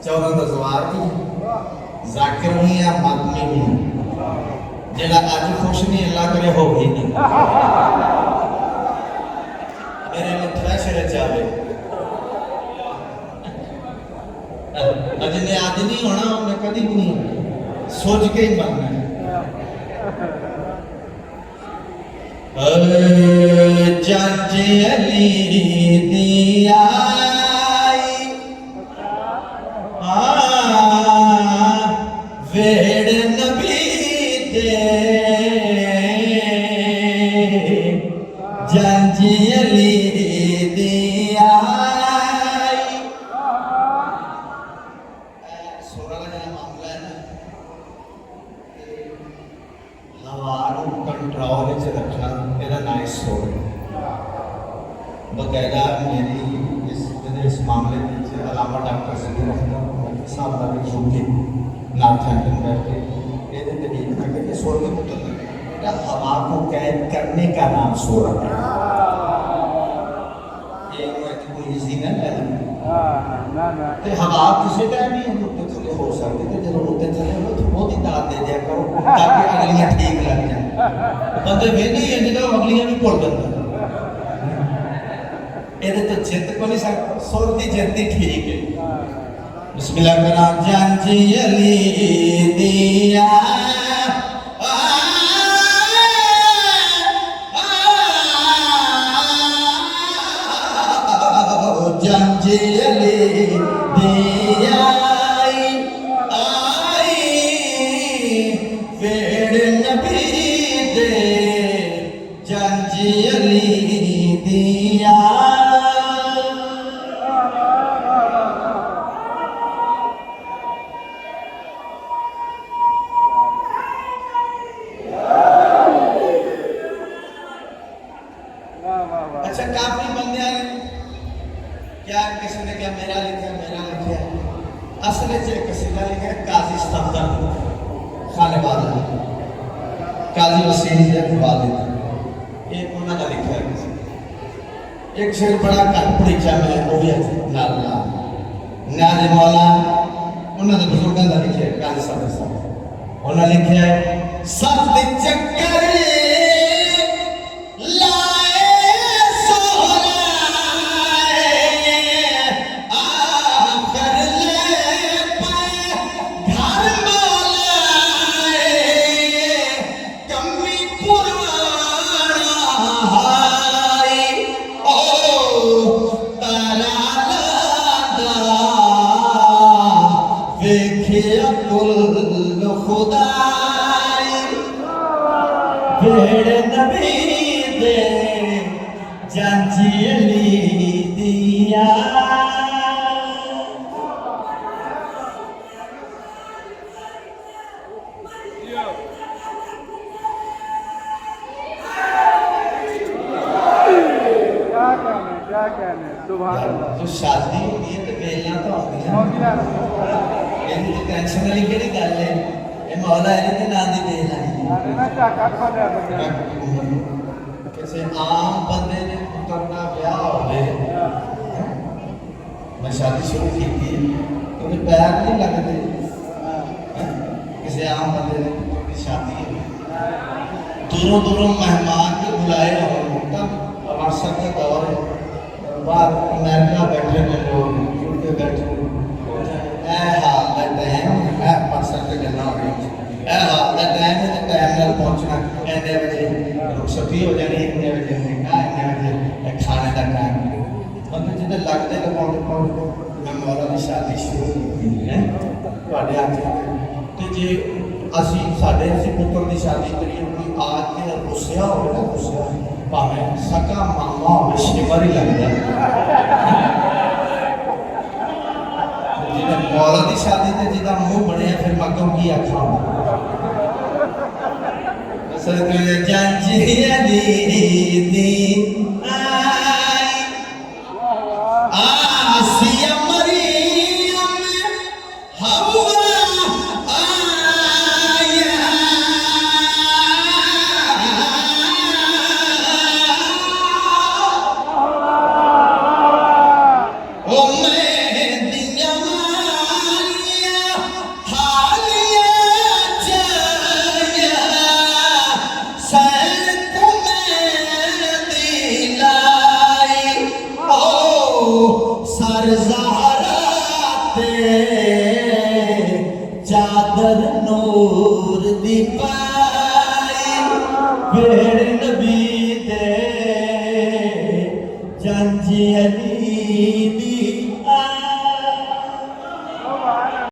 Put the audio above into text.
14 ਦਾ ਸਵਾਰ ਦੀ ਜ਼ਾਕਿਰ ਨਹੀਂ ਆ ਮਾਤਮੀ ਨਹੀਂ ਜਿਹੜਾ ਅੱਜ ਖੁਸ਼ ਨਹੀਂ ਅੱਲਾ ਕਰੇ ਹੋ ਹੀ ਨਹੀਂ मेरे लिए थ्रेशर चाहे अजने आज नहीं होना हमने कभी भी नहीं सोच के ही बनना है जंजे अली दिया वेड़ नबी दे जंजी अली दिया सोरा का जो मामला है ना हवा कंट्रोल च रखना मेरा नाइस सोर बकायदा मेरी इस मामले में अलावा डॉक्टर सिद्धू रहमान साहब का भी छूके नाथन बैठ के ये तरीके करके कि सोर के मुतल्लिक़ हवा को कैद करने का नाम सोरा है ये कोई जीना है ते हवा किसी टाइम नहीं उत्ते थले हो सकती ते जब उत्ते चले हो तो बहुत ही दाद दे दिया करो ताकि अगलियां ठीक लग जाए बंदे वेंदे ही इंज करो अगलियां भी भुल जांदा ਇਹਦੇ ਤੇ ਜਿੱਤ ਕੋ ਨਹੀਂ ਸਕਦਾ ਸੁਰ ਦੀ ਜਿੱਤ ਹੀ ਠੀਕ ਹੈ ਬਿਸਮਿਲ੍ਲਾਹ ਕਰਾਂ ਜੰਜੀ ਅਲੀ ਦਿਆ जंजी अली दिया आई वेड़ नबी दे जंजी अली दिया अच्छा काफी बंदे क्या किसी ने क्या मेरा लिखा असल च कसीदा लिखा काजी सफदर खाने वाला काजी वसीम से वालिद एक उन्होंने लिखा है एक शेर बड़ा घट पढ़ीचा मैं वो भी नाल न्याज मौला उन्होंने बुजुर्गों का लिखा है काजी सफदर साहब उन्होंने लिखा है सख्त चक्कर भेड़ नबी दे जंजी अली दिया क्या कहने सुभान अल्लाह जो शादी होती है तो बेलियां तो होती हैं इनकी टेंशन वाली केड़ी गल है ये मौला है ते ना दी बेल आई किसी आम बंदे ने पुत्र का ब्याह होवे मैं शादी शुरू की थी तो पैर नहीं लगते किसी आम बंदे ने पुत्र की शादी दूरों दूरों मेहमान के बुलाए हो तब व्हाट्सएप का दौर है बाहर अमेरिका बैठे ने लोग यूके बैठे ए हाल दा टाइम है व्हाट्सएप ते गल्लां हो रही ए हाल दा टाइम है ते टाइम नाल पहुंचना एने बजे रुखसती हो जानी इतने बजे निकाह इतने बजे खाने का टाइम बंदे जिदे लगदे पहुंच मैं मौला की शादी शुरू की है ਤੁਹਾਡੇ ਹੱਥ ਤੇ ਜੇ ਅਸੀਂ ਸਾਡੇ ਅਸੀਂ ਪੁੱਤਰ ਦੀ ਸ਼ਾਦੀ ਕਰੀਏ ਕੋਈ ਆ ਕੇ ਗੁੱਸਿਆ ਹੋਵੇ ਨਾ ਗੁੱਸਿਆ ਭਾਵੇਂ ਸਕਾ ਮਾਮਾ ਹੋਵੇ ਸ਼ਿਮਰ ਹੀ ਲੱਗਦਾ ਜਿਹਨੇ ਮੌਲਾ ਦੀ ਸ਼ਾਦੀ ਤੇ ਜਿਹਦਾ ਮੂੰਹ ਬਣਿਆ ਫਿਰ ਮੱਗੋਂ ਕੀ ਆਖਾਂ ਅਸਲ ਤੇ ਜੰਜੀ ਅਲੀ ਦੀ आसिया मरियम हवा आया ओ मैं दिया चादर नूर दी पाई वेड़ नबी दे जंजी अली दी